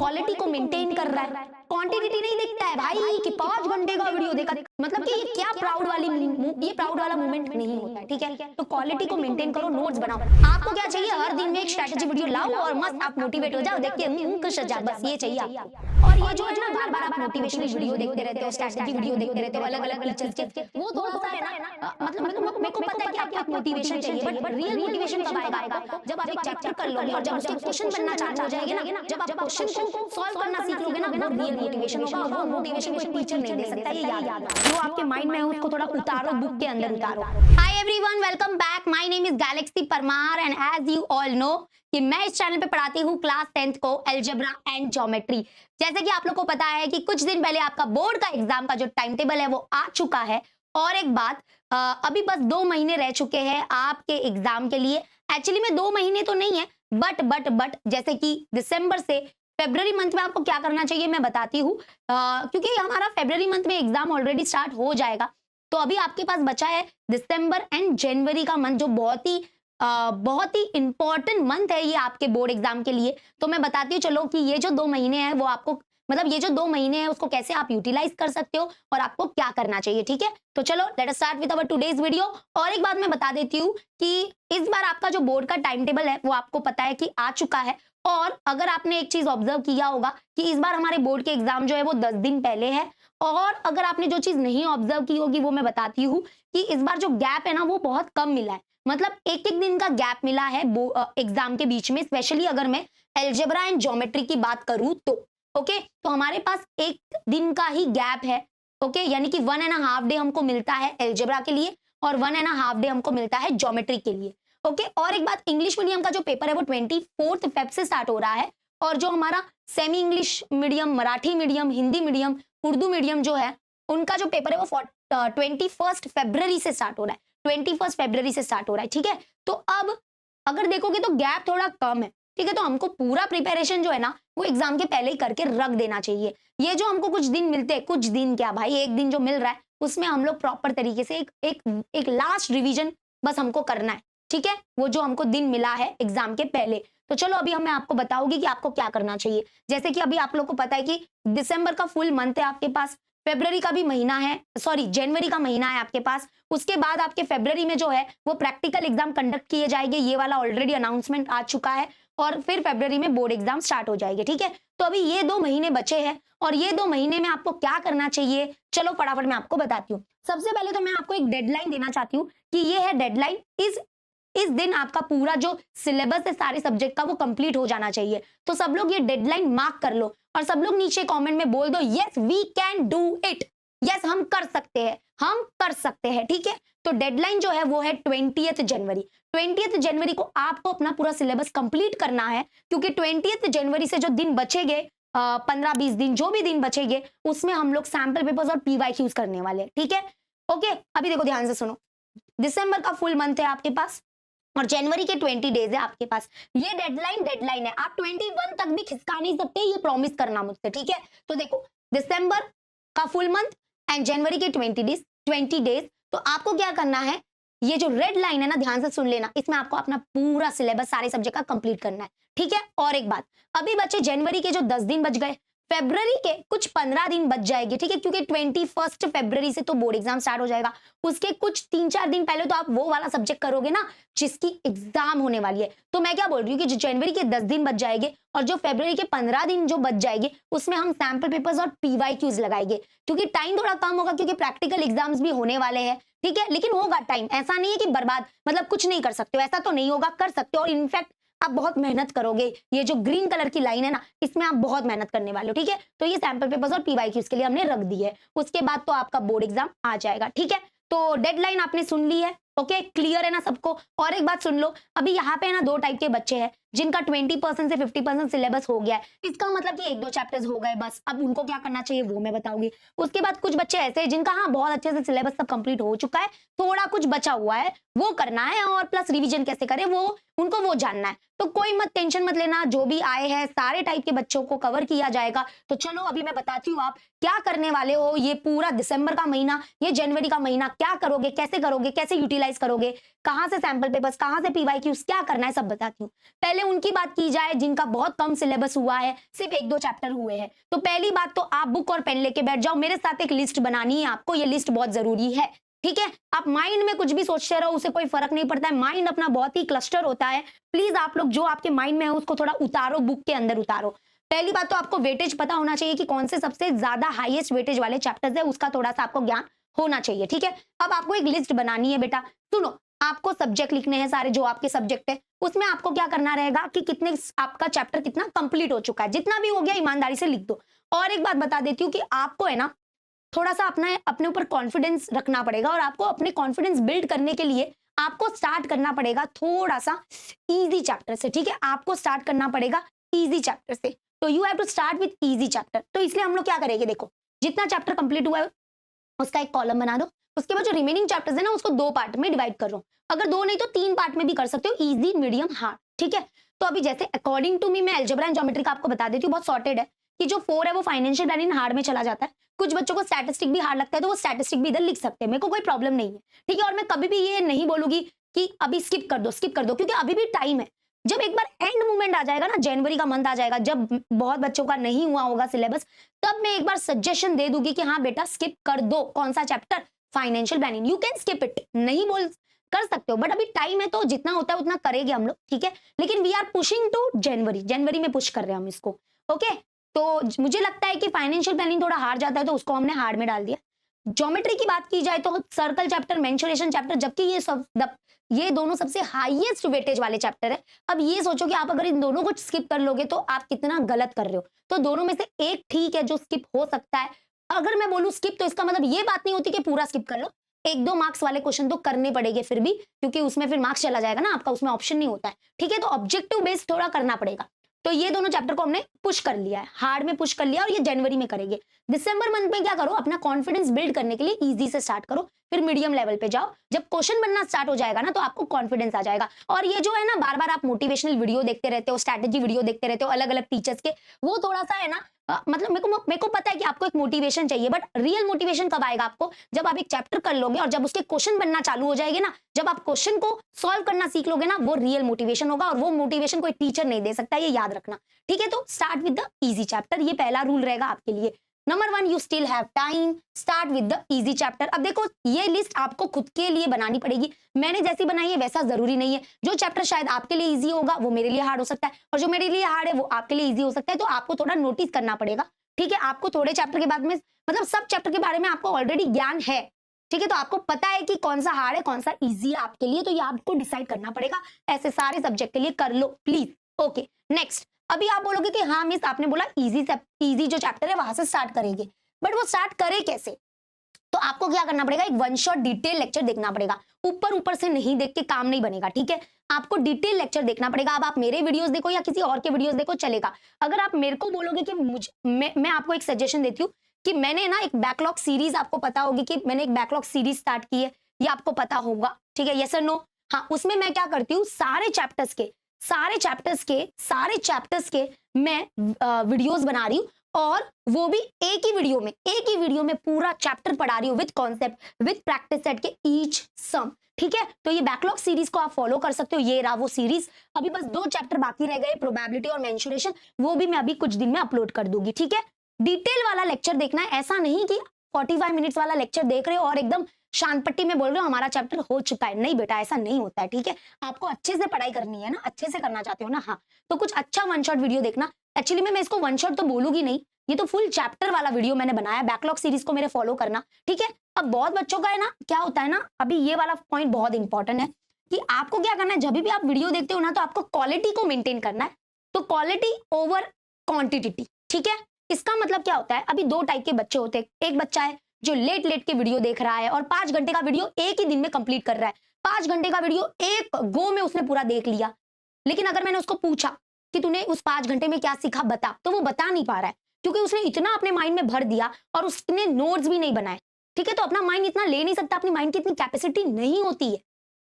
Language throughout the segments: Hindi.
क्वालिटी को मेंटेन कर रहा है, क्वांटिटी नहीं देखता है भाई कि 5 घंटे का वीडियो देखा, मतलब कि ये क्या प्राउड वाला मोमेंट नहीं होता है, ठीक है। तो क्वालिटी को मेंटेन करो, नोट्स बनाओ। आपको क्या चाहिए, हर दिन में एक स्ट्रेटेजी वीडियो लाओ और मस्त आप मोटिवेट हो जाओ, देख के खुश हो जाओ, बस ये चाहिए आपको। और ये जो है ना बार बार आप मोटिवेशनल वीडियो देखते रहते हो, स्ट्रेटेजी वीडियो देखते रहते हो, अलग अलग टीचर्स के, वो थोड़ा सा है ना, मतलब मेरे को पता है कि आपको मोटिवेशन चाहिए, बट रियल मोटिवेशन कब आएगा आपको, जब आप एक चैप्टर कर लोगे और जब उसके क्वेश्चन बनना चालू हो जाएंगे ना, जब आप क्वेश्चन को सॉल्व करना सीख लोगे ना, वो रियल मोटिवेशन होगा। और वो मोटिवेशन कोई टीचर नहीं दे सकता, ये याद रखो। जो आपके माइंड में है उसको थोड़ा उतारो, बुक के अंदर उतारो। Hi everyone, welcome back. My name is Galaxy Parmar and as you all know कि मैं इस चैनल पे पढ़ाती हूँ क्लास 10th को अलजेब्रा एंड ज्योमेट्री। जैसे कि आप लोग को पता है कि कुछ दिन पहले आपका बोर्ड का एग्जाम का जो टाइम टेबल है वो आ चुका है। और एक बात, अभी बस 2 महीने रह चुके हैं आपके एग्जाम के लिए। एक्चुअली में 2 महीने तो नहीं है, बट जैसे कि दिसंबर से फरवरी मंथ में आपको क्या करना चाहिए मैं बताती हूँ, क्योंकि हमारा फरवरी मंथ में एग्जाम ऑलरेडी स्टार्ट हो जाएगा। तो अभी आपके पास बचा है दिसंबर एंड जनवरी का मंथ, जो बहुत ही इंपॉर्टेंट मंथ है ये आपके बोर्ड एग्जाम के लिए। तो मैं बताती हूँ चलो कि ये जो 2 महीने हैं वो आपको, मतलब ये जो 2 महीने हैं उसको कैसे आप यूटिलाइज कर सकते हो और आपको क्या करना चाहिए, ठीक है। तो चलो let us start with our today's video. और एक बात मैं बता देती हूँ कि इस बार आपका जो बोर्ड का टाइम टेबल है वो आपको पता है कि आ चुका है। और अगर आपने एक चीज ऑब्जर्व किया होगा कि इस बार हमारे बोर्ड के एग्जाम जो है वो 10 दिन पहले है। और अगर आपने जो चीज नहीं ऑब्जर्व की होगी वो मैं बताती हूँ कि इस बार जो गैप है ना वो बहुत कम मिला है, मतलब एक दिन का गैप मिला है एग्जाम के बीच में। स्पेशली अगर मैं अलजेब्रा एंड ज्योमेट्री की बात करूं तो ओके, तो हमारे पास 1 दिन का ही गैप है, ओके, यानी कि 1.5 डे हमको मिलता है अलजेब्रा के लिए और 1.5 डे हमको मिलता है ज्योमेट्री के लिए, ओके। और एक बात, इंग्लिश मीडियम का जो पेपर है वो 24 फेब से स्टार्ट हो रहा है और जो हमारा semi English medium, Marathi medium, Hindi medium, Urdu medium जो है उनका जो पेपर है वो 21 फरवरी से स्टार्ट हो रहा है, 21 फरवरी से स्टार्ट हो रहा है, ठीक है। तो अब अगर देखोगे तो गैप थोड़ा कम है, ठीक है। तो हमको पूरा प्रिपरेशन जो है ना वो एग्जाम के पहले ही करके रख देना चाहिए। ये जो हमको कुछ दिन मिलते हैं, कुछ दिन क्या भाई, 1 दिन जो मिल रहा है उसमें हम लोग प्रॉपर तरीके से एक लास्ट रिवीजन बस हमको करना है, ठीक है, वो जो हमको दिन मिला है एग्जाम के पहले। तो चलो अभी मैं आपको बताऊंगी कि आपको क्या करना चाहिए। जैसे कि अभी आप लोग को पता है कि दिसंबर का फुल मंथ है आपके पास, फरवरी का भी महीना है, सॉरी जनवरी का महीना है आपके पास। उसके बाद आपके फरवरी में जो है वो प्रैक्टिकल एग्जाम कंडक्ट किए जाएंगे, ये वाला ऑलरेडी अनाउंसमेंट आ चुका है। और फिर फरवरी में बोर्ड एग्जाम स्टार्ट हो जाएंगे, ठीक है। तो अभी ये 2 महीने बचे हैं और ये 2 महीने में आपको क्या करना चाहिए, चलो फटाफट मैं आपको बताती हूँ। सबसे पहले तो मैं आपको एक डेडलाइन देना चाहती हूँ कि ये है डेडलाइन, इस दिन आपका पूरा जो सिलेबस है सारे सब्जेक्ट का वो कंप्लीट हो जाना चाहिए। तो सब लोग ये डेडलाइन मार्क कर लो और सब लोग नीचे कमेंट में बोल दो yes we can do it, yes हम कर सकते हैं, हम कर सकते हैं, ठीक है। तो डेडलाइन जो है वो है 20th जनवरी। 20th जनवरी को आपको अपना पूरा सिलेबस कंप्लीट करना है, क्योंकि 20th जनवरी से जो दिन बचेंगे, 15-20 दिन जो भी दिन बचेंगे उसमें हम लोग सैंपल पेपर्स और पीवाईक्यूज करने वाले हैं, ठीक है। ओके, अभी देखो ध्यान से सुनो, दिसंबर का फुल मंथ है आपके पास और जनवरी के 20 डेज है आपके पास। ये डेडलाइन है, आप 21 तक भी खिसका नहीं सकते, ये प्रॉमिस करना मुझसे, ठीक है। तो देखो दिसंबर का फुल मंथ एंड जनवरी के 20 डेज। तो आपको क्या करना है, ये जो रेड लाइन है ना ध्यान से सुन लेना, इसमें आपको अपना पूरा सिलेबस सारे सब्जेक्ट का कंप्लीट करना है, ठीक है। और एक बात, अभी बचे जनवरी के जो 10 दिन बच गए, फरवरी के कुछ 15 दिन बच जाएंगे, ठीक है, क्योंकि 21 फरवरी से तो बोर्ड एग्जाम स्टार्ट हो जाएगा। उसके कुछ 3-4 दिन पहले तो आप वो वाला सब्जेक्ट करोगे ना जिसकी एग्जाम होने वाली है। तो मैं क्या बोल रही हूँ कि जो जनवरी के 10 दिन बच जाएंगे और जो फरवरी के 15 दिन जो बच जाएंगे उसमें हम सैंपल पेपर्स और पीवाईक्यूज लगाएंगे, क्योंकि टाइम थोड़ा कम होगा, क्योंकि प्रैक्टिकल एग्जाम्स भी होने वाले हैं, ठीक है। लेकिन होगा टाइम, ऐसा नहीं है कि बर्बाद, मतलब कुछ नहीं कर सकते हो, ऐसा तो नहीं होगा, कर सकते हो। और इनफैक्ट आप बहुत मेहनत करोगे, ये जो ग्रीन कलर की लाइन है ना इसमें आप बहुत मेहनत करने वाले हो, ठीक है। तो ये सैंपल पेपर्स और पीवाईक्यूज के लिए हमने रख दी है, उसके बाद तो आपका बोर्ड एग्जाम आ जाएगा, ठीक है। तो डेडलाइन आपने सुन ली है, ओके, क्लियर है ना सबको। और एक बात सुन लो, अभी यहाँ पे ना 2 टाइप के बच्चे हैं जिनका 20% से 50% सिलेबस हो गया है, इसका मतलब कि 1-2 चैप्टर्स हो गए बस। अब उनको क्या करना चाहिए वो मैं बताऊंगी। उसके बाद कुछ बच्चे ऐसे हैं जिनका हाँ बहुत अच्छे से सिलेबस सब कंप्लीट हो चुका है, थोड़ा कुछ बचा हुआ है वो करना है और प्लस रिवीजन कैसे करें वो उनको वो जानना है। तो कोई मत टेंशन मत लेना, जो भी आए हैं सारे टाइप के बच्चों को कवर किया जाएगा। तो चलो अभी मैं बताती हूँ आप क्या करने वाले हो, ये पूरा दिसंबर का महीना, ये जनवरी का महीना क्या करोगे, कैसे यूटिलाइज करोगे, कहाँ से सैंपल पेपर्स, कहाँ से पीवाईक्यूज, क्या करना है सब बताती हूँ। पहले उनकी बात की जाए जिनका बहुत कम सिलेबस हुआ है, सिर्फ 1-2 चैप्टर हुए हैं, तो पहली बात तो आप बुक और पेन लेके बैठ जाओ, मेरे साथ एक लिस्ट बनानी है आपको, ये लिस्ट बहुत जरूरी है। ठीक है, आप माइंड में कुछ भी सोचते रहो, उसे कोई फर्क नहीं पड़ता है, माइंड अपना बहुत ही क्लस्टर होता है। प्लीज आप लोग जो आपके माइंड में है उसको थोड़ा उतारो, बुक के अंदर उतारो। पहली बात तो आपको वेटेज पता होना चाहिए कि कौन से सबसे ज्यादा हाईएस्ट वेटेज वाले चैप्टर्स है, उसका थोड़ा सा आपको ज्ञान होना चाहिए। ठीक है, अब आपको एक लिस्ट बनानी है बेटा। सुनो, आपको सब्जेक्ट लिखने हैं सारे, जो आपके सब्जेक्ट है उसमें आपको क्या करना रहेगा कि कितने आपका चैप्टर कितना कंप्लीट हो चुका है, जितना भी हो गया ईमानदारी से लिख दो। और एक बात बता देती हूँ कि आपको है ना थोड़ा सा अपने ऊपर कॉन्फिडेंस रखना पड़ेगा, और आपको अपने कॉन्फिडेंस बिल्ड करने के लिए आपको स्टार्ट करना पड़ेगा थोड़ा सा इजी चैप्टर से। ठीक है, आपको स्टार्ट करना पड़ेगा इजी चैप्टर से, तो you have to start with easy chapter. तो इसलिए हम लोग क्या करेंगे, देखो जितना चैप्टर कंप्लीट हुआ है उसका एक कॉलम बना दो, उसके बाद जो रिमेनिंग चैप्टर्स है ना उसको 2 पार्ट में डिवाइड कर लो, अगर 2 नहीं तो 3 पार्ट में भी कर सकते हो, इजी, मीडियम, हार्ड। ठीक है, तो अभी जैसे अकॉर्डिंग टू मी मैं अलजेब्रा एंड ज्योमेट्री का आपको बता देती हूँ, बहुत सॉर्टेड है कि जो 4 है वो फाइनेंशियल प्लानिंग हार्ड में चला जाता है। कुछ बच्चों को स्टैटिस्टिक भी हार्ड लगता है तो वो स्टैटिस्टिक भी इधर लिख सकते हैं, मेरे को कोई प्रॉब्लम नहीं है। ठीक है, और मैं कभी भी ये नहीं बोलूंगी कि अभी स्किप कर दो, क्योंकि अभी भी टाइम है। जब एक बार एंड मोमेंट आ जाएगा ना, जनवरी का मंथ आ जाएगा, जब बहुत बच्चों का नहीं हुआ होगा सिलेबस, तब मैं एक बार सजेशन दे दूंगी कि हाँ बेटा स्किप कर दो। कौन सा chapter? Financial planning. You can skip it, नहीं बोल कर सकते हो, बट अभी टाइम है तो जितना होता है उतना करेंगे हम लोग। ठीक है, लेकिन वी आर पुशिंग टू जनवरी में पुश कर रहे हैं हम इसको। ओके, तो मुझे लगता है कि फाइनेंशियल प्लानिंग थोड़ा हार्ड जाता है तो उसको हमने हार्ड में डाल दिया। ज्योमेट्री की बात की जाए तो सर्कल चैप्टर, मेंसुरेशन चैप्टर, जबकि ये दोनों सबसे हाईएस्ट वेटेज वाले चैप्टर है। अब ये सोचो कि आप अगर इन दोनों को स्किप कर लोगे तो आप कितना गलत कर रहे हो। तो दोनों में से एक ठीक है जो स्किप हो सकता है। अगर मैं बोलूं स्किप तो इसका मतलब ये बात नहीं होती कि पूरा स्किप कर लो, 1-2 मार्क्स वाले क्वेश्चन तो करने पड़ेंगे फिर भी, क्योंकि उसमें फिर मार्क्स चला जाएगा ना आपका, उसमें ऑप्शन नहीं होता है। ठीक है, तो ऑब्जेक्टिव बेस्ड थोड़ा करना पड़ेगा। तो ये दोनों चैप्टर को हमने पुश कर लिया है, हार्ड में पुश कर लिया, और ये जनवरी में करेंगे। दिसंबर मंथ में क्या करो, अपना कॉन्फिडेंस बिल्ड करने के लिए इजी से स्टार्ट करो, फिर मीडियम लेवल पे जाओ। जब क्वेश्चन बनना स्टार्ट हो जाएगा ना तो आपको कॉन्फिडेंस आ जाएगा। और ये जो है ना, बार बार आप मोटिवेशनल वीडियो देखते रहते हो, स्ट्रैटेजी वीडियो देखते रहते हो अलग अलग टीचर्स के, वो थोड़ा सा है ना मतलब मेरे को पता है कि आपको एक मोटिवेशन चाहिए, बट रियल मोटिवेशन कब आएगा आपको, जब आप एक चैप्टर कर लोगे और जब उसके क्वेश्चन बनना चालू हो जाएंगे ना, जब आप क्वेश्चन को सॉल्व करना सीख लोगे ना, वो रियल मोटिवेशन होगा, और वो मोटिवेशन कोई टीचर नहीं दे सकता, ये याद रखना। ठीक है, तो start with the easy chapter, ये पहला रूल रहेगा आपके लिए। Number 1, you still have time, start with the easy chapter. अब देखो ये लिस्ट आपको खुद के लिए बनानी पड़ेगी, मैंने जैसी बनाई है वैसा जरूरी नहीं है। जो चैप्टर शायद आपके लिए इजी होगा वो मेरे लिए हार्ड हो सकता है, और जो मेरे लिए हार्ड है वो आपके लिए इजी हो सकता है, तो आपको थोड़ा नोटिस करना पड़ेगा। ठीक है, आपको थोड़े चैप्टर के बाद में, मतलब सब चैप्टर के बारे में आपको ऑलरेडी ज्ञान है। ठीक है, तो आपको पता है कि कौन सा हार्ड है कौन सा इजी है आपके लिए, तो ये आपको डिसाइड करना पड़ेगा। ऐसे सारे सब्जेक्ट के लिए कर लो प्लीज। Okay, next. अभी आप बोलोगे कि हाँ मिस आपने बोला इजी जो चैप्टर है वहां से स्टार्ट करेंगे, बट वो स्टार्ट करे कैसे? तो आपको क्या करना पड़ेगा, एक वन शॉट डिटेल लेक्चर देखना पड़ेगा, ऊपर से नहीं देख के काम नहीं बनेगा। ठीक है, आपको डिटेल लेक्चर देखना पड़ेगा। अब आप मेरे वीडियोस देखो या किसी और के वीडियोस देखो चलेगा। अगर आप मेरे को बोलोगे कि मैं आपको एक सजेशन देती हूँ कि मैंने ना एक बैकलॉग सीरीज, आपको पता होगी कि मैंने एक बैकलॉग सीरीज स्टार्ट की है, ये आपको पता होगा। ठीक है, यस और नो? हाँ, उसमें मैं क्या करती हूँ, सारे चैप्टर्स के मैं वीडियोस बना रही हूँ, और वो भी एक ही वीडियो में पूरा चैप्टर पढ़ा रही हूँ with concept, with practice set के ईच सम। ठीक है, तो ये बैकलॉग सीरीज को आप फॉलो कर सकते हो, ये रहा वो सीरीज। अभी बस 2 चैप्टर बाकी रह गए, प्रोबेबिलिटी और मेंसुरेशन, वो भी मैं अभी कुछ दिन में अपलोड कर दूंगी। ठीक है, डिटेल वाला लेक्चर देखना है, ऐसा नहीं कि 45 मिनट्स वाला लेक्चर देख रहे हो और एकदम शांत पट्टी में बोल रहे हो हमारा चैप्टर हो चुका है। नहीं बेटा, ऐसा नहीं होता है। ठीक है, आपको अच्छे से पढ़ाई करनी है ना, अच्छे से करना चाहते हो ना, हाँ, तो कुछ अच्छा वन शॉट वीडियो देखना। एक्चुअली मैं इसको वन शॉट तो बोलूंगी नहीं, ये तो फुल चैप्टर वाला वीडियो मैंने बनाया, बैकलॉग सीरीज को मेरे फॉलो करना। ठीक है, अब बहुत बच्चों का है ना, क्या होता है ना, अभी ये वाला पॉइंट बहुत इंपॉर्टेंट है कि आपको क्या करना है, जब भी आप वीडियो देखते हो ना, तो आपको क्वालिटी को मेंटेन करना है, तो क्वालिटी ओवर क्वांटिटी। ठीक है, इसका मतलब क्या होता है, अभी 2 टाइप के बच्चे होते हैं। एक बच्चा है जो लेट के वीडियो देख रहा है और 5 घंटे का वीडियो एक ही दिन में कंप्लीट कर रहा है, 5 घंटे का वीडियो एक गो में उसने पूरा देख लिया। लेकिन अगर मैंने उसको पूछा कि तूने उस 5 घंटे में क्या सीखा बता, तो वो बता नहीं पा रहा है, क्योंकि उसने इतना अपने माइंड में भर दिया और उसने नोट्स भी नहीं बनाए। ठीक है, तो अपना माइंड इतना ले नहीं सकता, अपनी माइंड की इतनी कैपेसिटी नहीं होती है।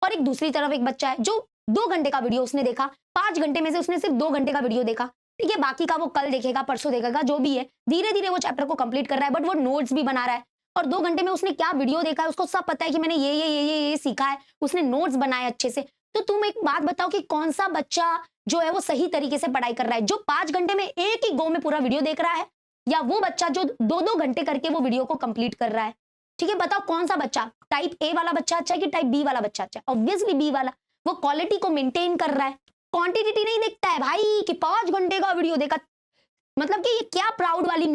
और एक दूसरी तरफ एक बच्चा है जो 2 घंटे का वीडियो उसने देखा, 5 घंटे में से उसने सिर्फ 2 घंटे का वीडियो देखा। ठीक है, बाकी का वो कल देखेगा, परसों देखेगा, जो भी है, धीरे धीरे वो चैप्टर को कंप्लीट कर रहा है, बट वो नोट्स भी बना रहा है। और 2 घंटे में उसने क्या वीडियो देखा है, उसको सब पता है कि मैंने ये सीखा है, उसने नोट्स बनाए अच्छे से। तो तुम एक बात बताओ कि कौन सा बच्चा जो है वो सही तरीके से पढ़ाई कर रहा है, जो 5 घंटे में एक ही गो में पूरा वीडियो देख रहा है, या वो बच्चा जो 2-2 घंटे करके वो वीडियो को कंप्लीट कर रहा है। ठीक है, बताओ कौन सा बच्चा, टाइप ए वाला बच्चा अच्छा है कि टाइप बी वाला बच्चा अच्छा है? ऑब्वियसली बी वाला। वो क्वालिटी को मेंटेन कर रहा है, क्वांटिटी नहीं देखता है भाई कि 5 घंटे का वीडियो देखा। मतलब कि ये क्या प्राउड वाली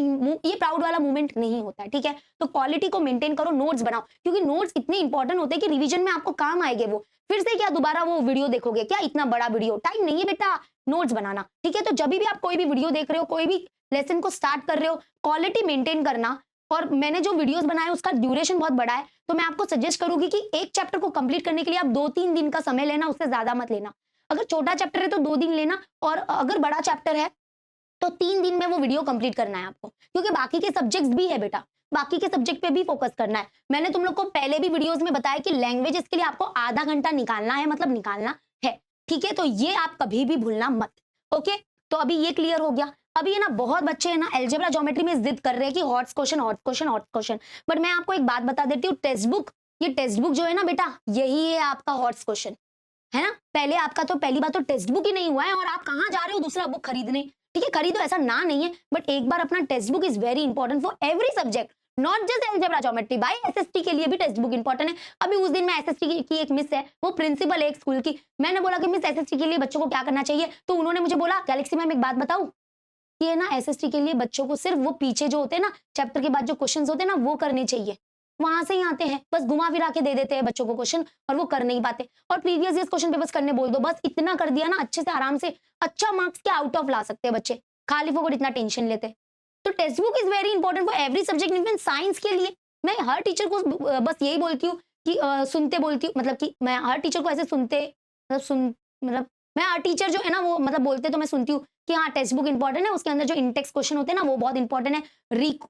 ये प्राउड वाला मूवमेंट नहीं होता है। ठीक है, तो क्वालिटी को मेंटेन करो, नोट्स बनाओ, क्योंकि नोट्स इतने इंपॉर्टेंट होते हैं कि रिवीजन में आपको काम आएंगे। वो फिर से क्या दोबारा वो वीडियो देखोगे क्या? इतना बड़ा वीडियो टाइम नहीं है बेटा नोट्स बनाना। ठीक है, तो जब भी आप कोई भी वीडियो देख रहे हो, कोई भी लेसन को स्टार्ट कर रहे हो, क्वालिटी मेंटेन करना। और मैंने जो वीडियोस बनाए उसका ड्यूरेशन बहुत बड़ा है, तो मैं आपको सजेस्ट करूंगी कि एक चैप्टर को कंप्लीट करने के लिए आप 2-3 दिन का समय लेना, उससे ज्यादा मत लेना। अगर छोटा चैप्टर है तो 2 दिन लेना, और अगर बड़ा चैप्टर है तो 3 दिन में वो वीडियो कंप्लीट करना है आपको, क्योंकि बाकी के सब्जेक्ट्स भी है बेटा, बाकी के सब्जेक्ट पे भी फोकस करना है। मैंने तुम लोग को पहले भी वीडियोस में बताया कि लैंग्वेजेस के लिए आपको आधा घंटा निकालना है, मतलब निकालना है। ठीक है, तो ये आप कभी भी भूलना मत। ओके, तो अभी ये क्लियर हो गया। अभी है ना बहुत बच्चे है ना अलजेब्रा ज्योमेट्री में जिद कर रहे हैं कि hots question hots question hots question, but मैं आपको एक बात बता देती हूँ, टेक्स्ट बुक, ये टेक्स्ट बुक जो है ना बेटा, यही है आपका हॉट्स क्वेश्चन, है ना। पहले आपका तो पहली बात तो टेक्स्ट बुक ही नहीं हुआ है और आप कहाँ जा रहे हो दूसरा बुक खरीदने। ठीक है, खरीदो ऐसा ना नहीं है, बट एक बार अपना text book is very important for every subject, not just algebra geometry. भाई एसएसटी के लिए भी टेक्स्ट बुक इंपॉर्टेंट है। अभी उस दिन मैं एसएसटी की एक मिस है, वो प्रिंसिपल है एक स्कूल की, मैंने बोला कि मिस एसएसटी के लिए बच्चों को क्या करना चाहिए, तो उन्होंने मुझे बोला गैलेक्सी मैम एक बात बताऊं, कि है ना एसएसटी के लिए बच्चों को सिर्फ वो पीछे जो होते हैं ना चैप्टर के बाद जो क्वेश्चंस होते हैं ना वो करने चाहिए, वहां से ही आते हैं, बस घुमा फिरा के दे देते हैं बच्चों को क्वेश्चन और वो कर नहीं पाते। और प्रीवियस ईयर क्वेश्चन पेपर्स करने बोल दो, बस इतना कर दिया ना अच्छे से आराम से अच्छा मार्क्स के आउट ऑफ ला सकते हैं बच्चे, खाली फोकट इतना टेंशन लेते। तो text book is very important for every subject, even science के लिए। मैं हर टीचर को बस यही बोलती हूँ कि सुनते बोलती हूँ, मतलब कि मैं हर टीचर को ऐसे सुनते मतलब मैं हर टीचर जो है ना वो मतलब बोलते तो मैं सुनती हूँ कि हाँ टेक्स्ट बुक इंपॉर्टेंट है, उसके अंदर जो इंटेक्स क्वेश्चन होते हैं ना वो बहुत इंपॉर्टेंट है,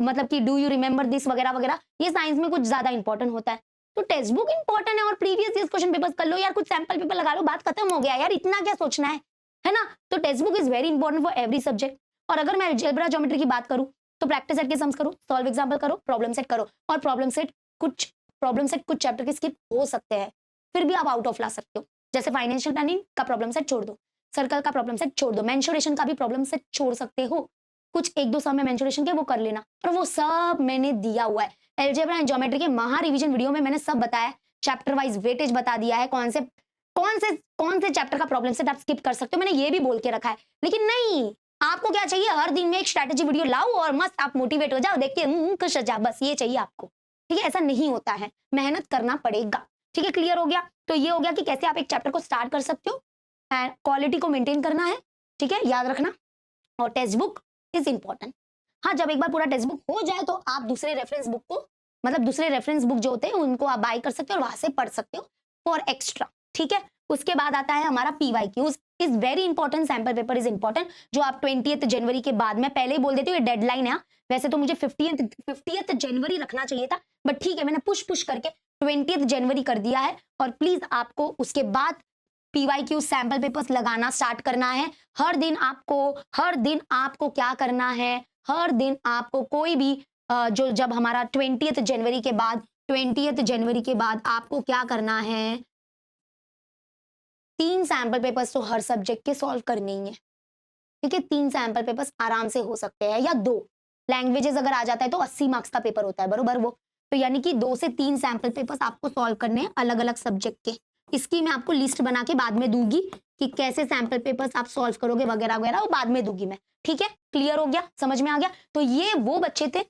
मतलब कि डू यू रिमेंबर दिस वगैरह वगैरह, ये साइंस में कुछ ज्यादा इंपॉर्टेंट होता है। तो टेक्स्ट बुक इंपॉर्टेंट है और प्रीवियस ईयर क्वेश्चन पेपर्स कर लो यार, कुछ सैंपल पेपर लगा लो, बात खत्म हो गया यार, इतना क्या सोचना है ना। तो text book is very important for every subject. और अगर मैं अलजेब्रा ज्योमेट्री की बात करूं तो प्रैक्टिस सेट के सम्स करो, सॉल्व एग्जांपल करो, प्रॉब्लम सेट करो, और प्रॉब्लम सेट कुछ चैप्टर के स्किप हो सकते हैं, फिर भी आप आउट ऑफ ला सकते हो। जैसे फाइनेंशियल प्लानिंग का प्रॉब्लम सेट छोड़ दो, सर्कल का प्रॉब्लम सेट छोड़ दो, मेंसुरेशन का भी प्रॉब्लम सेट छोड़ सकते हो, कुछ 1-2 सम में मेंसुरेशन के वो कर लेना, और वो सब मैंने दिया हुआ है अलजेब्रा एंड ज्योमेट्री के महा रिवीजन वीडियो में, मैंने सब बताया, चैप्टर वाइज वेटेज बता दिया है, कौन से चैप्टर का प्रॉब्लम सेट आप स्किप कर सकते हो, मैंने ये भी बोल के रखा है। लेकिन नहीं, आपको क्या चाहिए, हर दिन में एक स्ट्रैटेजी वीडियो लाओ और मस्त आप मोटिवेट हो जाओ, देख के खुश हो जाओ, बस ये चाहिए आपको। ठीक है, ऐसा नहीं होता है, मेहनत करना पड़ेगा। ठीक है, क्लियर हो गया। तो ये हो गया कि कैसे आप एक चैप्टर को स्टार्ट कर सकते हो एंड क्वालिटी को मेंटेन करना है। ठीक है, याद रखना। और टेक्स्ट बुक इज इंपॉर्टेंट। हाँ, जब एक बार पूरा टेक्स्ट बुक हो जाए तो आप दूसरे रेफरेंस बुक को, मतलब दूसरे रेफरेंस बुक जो होते हैं उनको आप बाय कर सकते हो और वहां से पढ़ सकते हो फॉर एक्स्ट्रा। ठीक है, उसके बाद आता है हमारा PYQs is very important, sample paper is important, जो आप 20th जनवरी के बाद, मैं पहले ही बोल देती हूँ ये डेडलाइन है। वैसे तो मुझे 50th जनवरी रखना चाहिए था, बट ठीक है मैंने पुश करके 20th जनवरी कर दिया है। और प्लीज आपको उसके बाद PYQ सैंपल पेपर्स लगाना स्टार्ट करना है। हर दिन आपको क्या करना है, हर दिन आपको कोई भी जो जब हमारा 20th जनवरी के बाद आपको क्या करना है, 3 सैंपल पेपर्स तो हर सब्जेक्ट के सॉल्व करने ही है। ठीक है, 3 सैंपल पेपर्स आराम से हो सकते हैं, या 2 लैंग्वेजेस अगर आ जाता है तो 80 मार्क्स का पेपर होता है बरोबर वो, तो यानी कि 2 से 3 सैंपल पेपर्स आपको सॉल्व करने हैं अलग अलग सब्जेक्ट के। इसकी मैं आपको लिस्ट बना के बाद में दूंगी कि कैसे सैंपल पेपर्स आप सॉल्व करोगे वगैरह वगैरह, वो बाद में दूंगी मैं। ठीक है, क्लियर हो गया, समझ में आ गया। तो ये वो बच्चे थे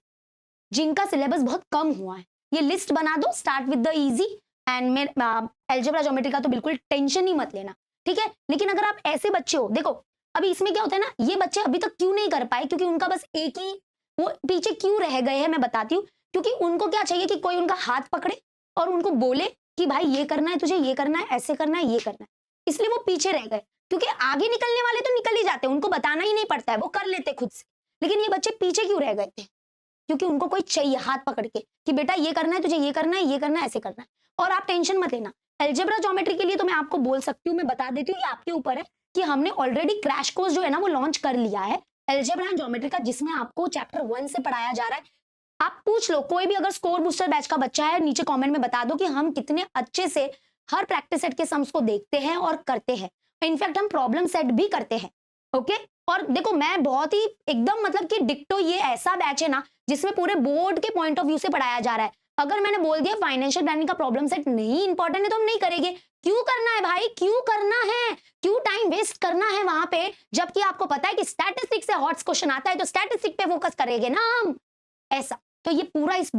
जिनका सिलेबस बहुत कम हुआ है, ये लिस्ट बना दो, start with the easy and मैं अलजेब्रा ज्योमेट्री का तो बिल्कुल टेंशन ही मत लेना। ठीक है, लेकिन अगर आप ऐसे बच्चे हो, देखो अभी इसमें क्या होता है ना, ये बच्चे अभी तक क्यों नहीं कर पाए, क्योंकि उनका बस एक ही, वो पीछे क्यों रह गए हैं मैं बताती हूँ। क्योंकि उनको क्या चाहिए कि कोई उनका हाथ पकड़े और उनको बोले कि भाई ये करना है तुझे, ये करना है, ऐसे करना है, ये करना है, इसलिए वो पीछे रह गए। क्योंकि आगे निकलने वाले तो निकल ही जाते हैं, उनको बताना ही नहीं पड़ता है, वो कर लेते खुद से। लेकिन ये बच्चे पीछे क्यों रह गए थे, क्योंकि उनको कोई चाहिए हाथ पकड़ के कि बेटा ये करना है तुझे, ये करना है, ये करना है, ऐसे करना है। और आप टेंशन मत लेना, अलजेब्रा ज्योमेट्री के लिए तो मैं आपको बोल सकती हूँ, मैं बता देती हूँ, ये आपके ऊपर है कि हमने ऑलरेडी क्रैश कोर्स जो है ना वो लॉन्च कर लिया है अलजेब्रा एंड ज्योमेट्री का, जिसमें आपको चैप्टर 1 से पढ़ाया जा रहा है। आप पूछ लो, कोई भी अगर स्कोर बूस्टर बैच का बच्चा है नीचे कमेंट में बता दो कि हम कितने अच्छे से हर प्रैक्टिस सेट के सम्स को देखते हैं और करते हैं। इनफैक्ट हम प्रॉब्लम सेट भी करते हैं। ओके, और देखो मैं बहुत ही एकदम मतलब कि डिक्टो, ये ऐसा बैच है ना जिसमें पूरे बोर्ड के पॉइंट ऑफ व्यू से पढ़ाया जा रहा है। अगर मैंने बोल दिया फाइनेंशियल प्लानिंग का प्रॉब्लम सेट नहीं इंपॉर्टेंट है तो हम नहीं करेंगे। क्यों करना है भाई, क्यों करना है, क्यों टाइम वेस्ट करना है वहां पे, जबकि आपको पता है कि स्टैटिस्टिक्स से हॉट्स क्वेश्चन आता है तो स्टैटिस्टिक पे फोकस करेंगे ना हम। ऐसा तो ये पूरा इस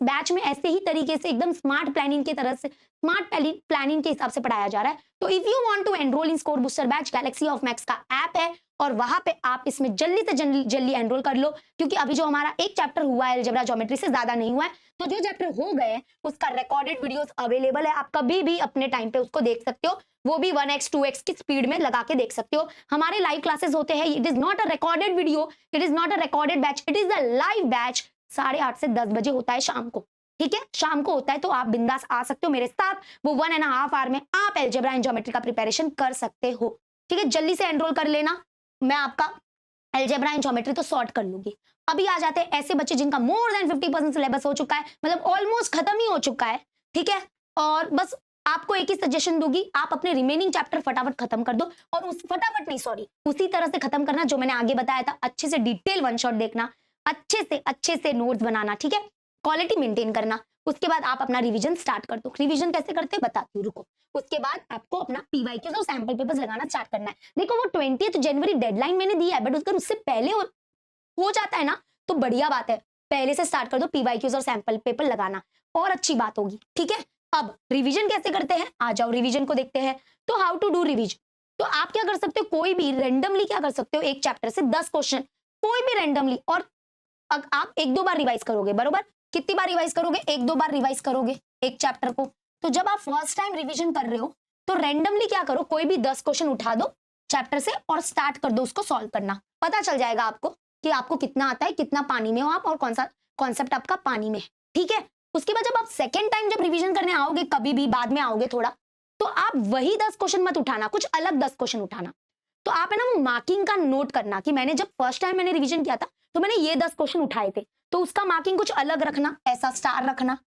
बैच में ऐसे ही तरीके से एकदम स्मार्ट प्लानिंग की तरह से, स्मार्ट प्लानिंग के हिसाब से पढ़ाया जा रहा है। तो if you want to enroll in score booster batch, Galaxy of maths का ऐप है और वहां पे आप इसमें जल्दी से जल्दी एनरोल कर लो, क्योंकि अभी जो हमारा एक चैप्टर हुआ है अलजेब्रा ज्योमेट्री से ज्यादा नहीं हुआ है, तो जो चैप्टर हो गए उसका रिकॉर्डेड वीडियोस अवेलेबल है, आप कभी भी अपने टाइम पे उसको देख सकते हो, वो भी 1x 2x की स्पीड में लगा के देख सकते हो। हमारे लाइव क्लासेस होते हैं, it is not a recorded video, it is not a recorded batch, it is a live batch. 8:30 से 10 बजे होता है शाम को, ठीक है, शाम को होता है, तो आप बिंदास आ सकते हो मेरे साथ, वो 1.5 आवर में आप अलजेब्रा एंड ज्योमेट्री का प्रिपरेशन कर सकते हो। ठीक है, जल्दी से एनरोल कर लेना, मैं आपका अलजेब्रा एंड ज्योमेट्री तो सॉर्ट कर लूंगी। अभी आ जाते हैं ऐसे बच्चे जिनका मोर देन 50% सिलेबस हो चुका है, मतलब ऑलमोस्ट खत्म ही हो चुका है, ठीक है, और बस आपको एक ही सजेशन दूंगी, आप अपने रिमेनिंग चैप्टर फटाफट खत्म कर दो, और उस फटाफट नहीं सॉरी उसी तरह से खत्म करना जो मैंने आगे बताया था, अच्छे से डिटेल वन शॉट देखना, अच्छे से नोट्स बनाना, ठीक है, क्वालिटी मेंटेन करना। उसके बाद आप अपना रिवीजन स्टार्ट कर दो। रिवीजन कैसे करते हैं बताती हूँ, रुको। उसके बाद आपको अपना पीवाईक्यूज और सैंपल पेपर्स लगाना स्टार्ट करना है। देखो वो 20 जनवरी डेडलाइन मैंने दी है, बट अगर उससे पहले हो जाता है ना तो बढ़िया बात है, पहले से स्टार्ट कर दो पीवाईक्यूज और सैंपल पेपर लगाना, और अच्छी बात होगी, ठीक है। अब रिवीजन कैसे करते हैं, आ जाओ रिवीजन को देखते हैं। तो हाउ टू डू रिवीजन, तो आप क्या कर सकते हो, कोई भी रेंडमली क्या कर सकते हो, एक चैप्टर से 10 क्वेश्चन कोई भी रेंडमली, और आप 1-2 बार रिवाइज करोगे, बरोबर, कितनी बार रिवाइज करोगे, 1-2 बार रिवाइज करोगे एक चैप्टर को। तो जब आप फर्स्ट टाइम रिवीजन कर रहे हो तो रेंडमली क्या करो, कोई भी 10 क्वेश्चन उठा दो चैप्टर से और स्टार्ट कर दो उसको सॉल्व करना, पता चल जाएगा आपको कि आपको कितना आता है, कितना पानी में हो आप, और कौन सा कॉन्सेप्ट आपका पानी में है, ठीक है। उसके बाद जब आप सेकेंड टाइम जब रिवीजन करने आओगे, कभी भी बाद में आओगे थोड़ा, तो आप वही 10 क्वेश्चन मत उठाना, कुछ अलग 10 क्वेश्चन उठाना। तो आप है ना वो मार्किंग का नोट करना कि मैंने जब फर्स्ट टाइम मैंने रिवीजन किया था तो मैंने ये 10 क्वेश्चन उठाए थे, तो उसका मार्किंग कुछ अलग रखना, ऐसा स्टार रखना।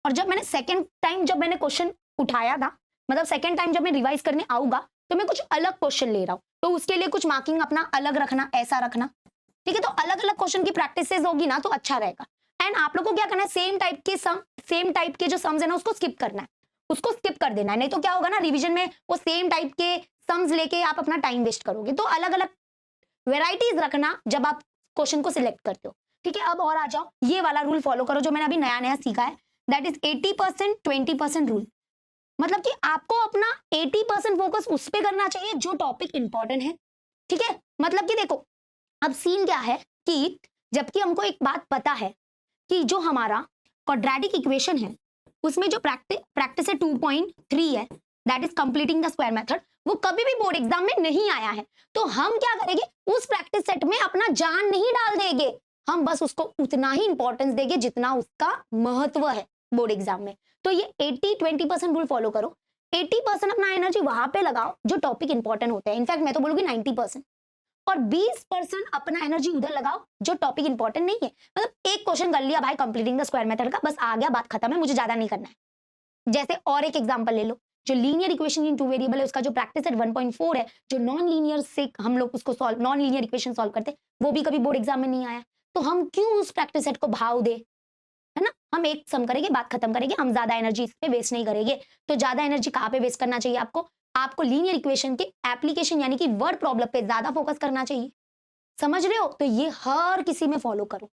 और जब मैंने सेकेंड टाइम जब मैंने क्वेश्चन उठाया था, मतलब सेकेंड टाइम जब मैं रिवाइज करने आऊंगा तो मैं कुछ अलग क्वेश्चन ले रहा हूँ, तो उसके लिए कुछ मार्किंग अपना अलग रखना, ऐसा रखना, ठीक है। तो अलग अलग क्वेश्चन की प्रैक्टिसेस होगी ना तो अच्छा रहेगा। एंड आप लोगों को क्या करना है, सेम टाइप के जो सम्स है ना उसको स्किप करना है, उसको स्किप कर देना है, नहीं तो क्या होगा ना रिवीजन में वो सेम टाइप के सम्स लेके आप अपना टाइम वेस्ट करोगे। तो अलग अलग वेराइटीज रखना जब आप क्वेश्चन को सिलेक्ट करते हो, ठीक है। अब और आ जाओ, ये वाला रूल फॉलो करो जो मैंने अभी नया नया सीखा है, दैट इज 80% 20% रूल। मतलब कि आपको अपना 80% फोकस उस पे करना चाहिए जो टॉपिक इंपॉर्टेंट है, ठीक है। मतलब कि देखो अब सीन क्या है कि जबकि हमको एक बात पता है कि जो हमारा क्वाड्रेटिक इक्वेशन है उसमें जो प्रैक्टिस है 2.3 है, that is completing the square method, वो कभी भी बोर्ड एग्जाम में नहीं आया है। तो हम क्या करेंगे, उस प्रैक्टिस सेट में अपना जान नहीं डाल देंगे, हम बस उसको उतना ही इंपॉर्टेंस देंगे जितना उसका महत्व है बोर्ड एग्जाम में। तो ये 80-20% रूल फॉलो करो, 80% अपना एनर्जी वहां पे लगाओ जो टॉपिक इंपॉर्टेंट होते हैं, इनफैक्ट मैं तो बोलूंगी 90%, और 20% अपना एनर्जी उधर लगाओ जो टॉपिक इंपॉर्टेंट नहीं है। मतलब एक क्वेश्चन कर लिया भाई कंप्लीटिंग द स्क्वायर मेथड का, बस आ गया, बात खत्म है, मुझे ज्यादा नहीं करना है। जैसे और एक एग्जांपल ले लो, जो लीनियर इक्वेशन इन 2 वेरिएबल है उसका जो प्रैक्टिस सेट 1.4 है, जो नॉन लीनियर से हम लोग उसको solve, non linear equation solve करते, वो भी कभी बोर्ड एग्जाम में नहीं आया, तो हम क्यों उस प्रैक्टिस सेट को भाव दे, है ना। हम एक सम करेंगे, बात खत्म करेंगे, हम ज्यादा एनर्जी इस पे वेस्ट नहीं करेंगे। तो ज्यादा एनर्जी कहाँ पे वेस्ट करना चाहिए आपको लीनियर इक्वेशन के एप्लीकेशन यानी कि वर्ड प्रॉब्लम पे ज्यादा फोकस करना चाहिए, समझ रहे हो। तो ये हर किसी में फॉलो करो,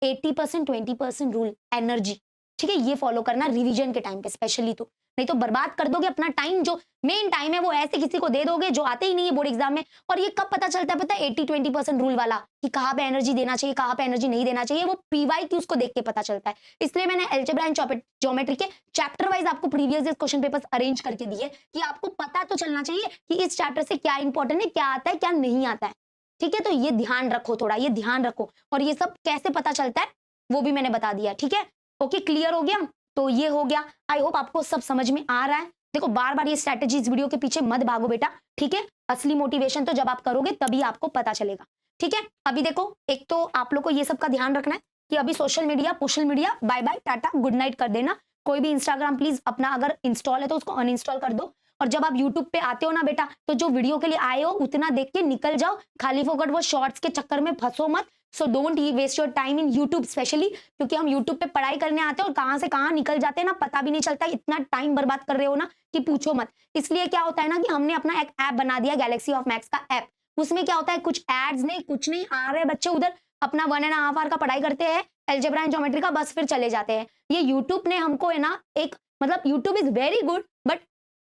80% 20% रूल एनर्जी, ठीक है, ये फॉलो करना रिवीजन के टाइम पे स्पेशली, तो नहीं तो बर्बाद कर दोगे अपना टाइम, जो मेन टाइम है वो ऐसे किसी को दे दोगे जो आते ही नहीं है बोर्ड एग्जाम में। और ये कब पता चलता है, पता है 80-20% रूल वाला, कि कहाँ पे एनर्जी देना चाहिए, कहाँ पे एनर्जी नहीं देना चाहिए, वो पीवाईक्यूज को देख के पता चलता है। इसलिए मैंने अलजेब्रा एंड ज्योमेट्री के चैप्टर वाइज आपको प्रीवियस क्वेश्चन पेपर्स अरेंज करके दिए कि आपको पता तो चलना चाहिए कि इस चैप्टर से क्या इंपॉर्टेंट है, क्या आता है, क्या नहीं आता है, ठीक है। तो ये ध्यान रखो, थोड़ा ये ध्यान रखो, और ये सब कैसे पता चलता है वो भी मैंने बता दिया, ठीक है। ओके, क्लियर हो गया, तो ये हो गया। आई होप आपको सब समझ में आ रहा है। देखो बार बार ये स्ट्रैटेजी इस वीडियो के पीछे मत भागो बेटा, ठीक है। असली मोटिवेशन तो जब आप करोगे तभी आपको पता चलेगा, ठीक है। अभी देखो एक तो आप लोग को ये सब का ध्यान रखना है कि अभी social media bye bye tata good night कर देना, कोई भी इंस्टाग्राम प्लीज अपना अगर इंस्टॉल है तो उसको अनइंस्टॉल कर दो। और जब आप यूट्यूब पे आते हो ना बेटा, तो जो वीडियो के लिए आए हो उतना देख के निकल जाओ, खाली फोकट वो शॉर्ट्स के चक्कर में फंसो मत। So don't waste your time in YouTube specially, क्योंकि हम यूट्यूब पे पढ़ाई करने आते हैं और कहाँ से कहाँ निकल जाते हैं ना, पता भी नहीं चलता। इतना टाइम बर्बाद कर रहे हो ना कि पूछो मत। इसलिए क्या होता है ना कि हमने अपना एक ऐप बना दिया, गैलेक्सी ऑफ मैथ्स का ऐप। उसमें क्या होता है, कुछ एड्स नहीं, कुछ नहीं, आ रहे बच्चे उधर अपना 1.5 आवर का पढ़ाई करते हैं अलजेब्रा एंड ज्योमेट्री का, बस फिर चले जाते हैं। ये यूट्यूब ने हमको है ना एक, मतलब YouTube is very good, but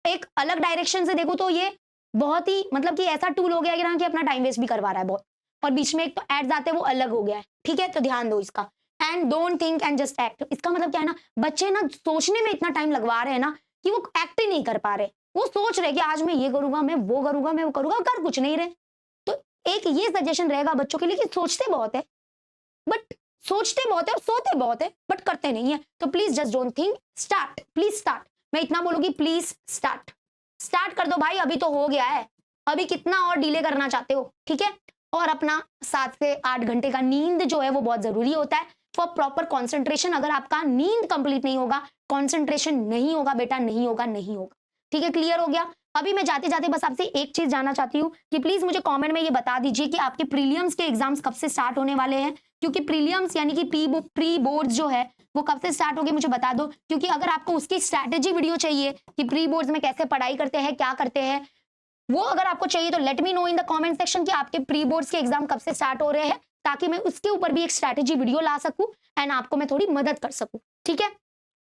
एक अलग डायरेक्शन से देखो तो ये बहुत ही मतलब कि ऐसा टूल हो गया है कि अपना टाइम वेस्ट भी करवा रहा है बहुत। और बीच में एक तो एड्स आते हैं, वो अलग हो गया है, ठीक है, तो ध्यान दो इसका। And don't think and just act. इसका मतलब क्या है ना, बच्चे ना सोचने में इतना टाइम लगवा रहे हैं ना कि वो एक्ट ही नहीं कर पा रहे। वो सोच रहे कि आज मैं ये करूंगा, मैं वो करूंगा, मैं वो करूंगा, कर कुछ नहीं रहे। तो एक ये सजेशन रहेगा बच्चों के लिए कि सोचते बहुत है, बट सोचते बहुत है और सोते बहुत है, बट करते नहीं है। तो please just don't think, start, please start. मैं इतना बोलूंगी, प्लीज स्टार्ट, स्टार्ट कर दो भाई, अभी तो हो गया है, अभी कितना और डिले करना चाहते हो, ठीक है। और अपना 7 से 8 घंटे का नींद जो है वो बहुत जरूरी होता है फॉर प्रॉपर कॉन्सेंट्रेशन। अगर आपका नींद कंप्लीट नहीं होगा, कॉन्सेंट्रेशन नहीं होगा बेटा, नहीं होगा, नहीं होगा, ठीक है, क्लियर हो गया। अभी मैं जाते जाते बस आपसे एक चीज जानना चाहती हूँ कि प्लीज मुझे कमेंट में ये बता दीजिए कि आपके प्रीलियम्स के एग्जाम्स कब से स्टार्ट होने वाले हैं, क्योंकि प्रीलियम्स यानी कि प्री बोर्ड्स जो है वो कब से स्टार्ट होगी मुझे बता दो। क्योंकि अगर आपको उसकी स्ट्रैटेजी वीडियो चाहिए कि प्री बोर्ड्स में कैसे पढ़ाई करते हैं, क्या करते हैं, वो अगर आपको चाहिए तो let me know in the comment section कि आपके प्री बोर्ड्स के एग्जाम कब से स्टार्ट हो रहे हैं, ताकि मैं उसके ऊपर भी एक स्ट्रैटेजी वीडियो ला सकूं एंड आपको मैं थोड़ी मदद कर सकूं, ठीक है।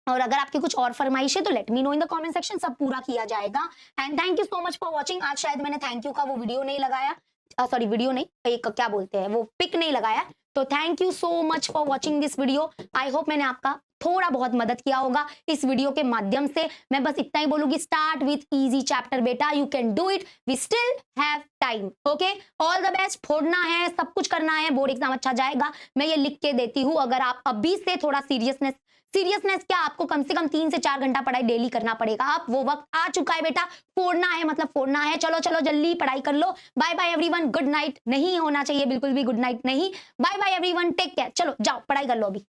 और अगर आपकी कुछ और फरमाइश है तो let me know in the comment section, सब पूरा किया जाएगा। And thank you so much for watching. आज शायद मैंने थैंक यू का वो वीडियो नहीं लगाया, सॉरी वीडियो नहीं, एक क्या बोलते हैं वो पिक नहीं लगाया। तो thank you so much for watching this video. I hope मैंने आपका थोड़ा बहुत मदद किया होगा इस वीडियो के माध्यम से। मैं बस इतना ही बोलूंगी, स्टार्ट विथ इजी चैप्टर बेटा, you can do it, we still have time, okay. All the best, फोड़ना है, सब कुछ करना है, बोर्ड एग्जाम अच्छा जाएगा, मैं ये लिख के देती हूँ। अगर आप अभी से थोड़ा सीरियसनेस क्या, आपको कम से कम 3 से 4 घंटा पढ़ाई डेली करना पड़ेगा। आप वो वक्त आ चुका है बेटा, फोड़ना है मतलब फोड़ना है। चलो चलो जल्दी पढ़ाई कर लो। Bye bye everyone, good night. नहीं होना चाहिए बिल्कुल भी गुड नाइट नहीं। Bye bye everyone, take care. चलो जाओ पढ़ाई कर लो अभी।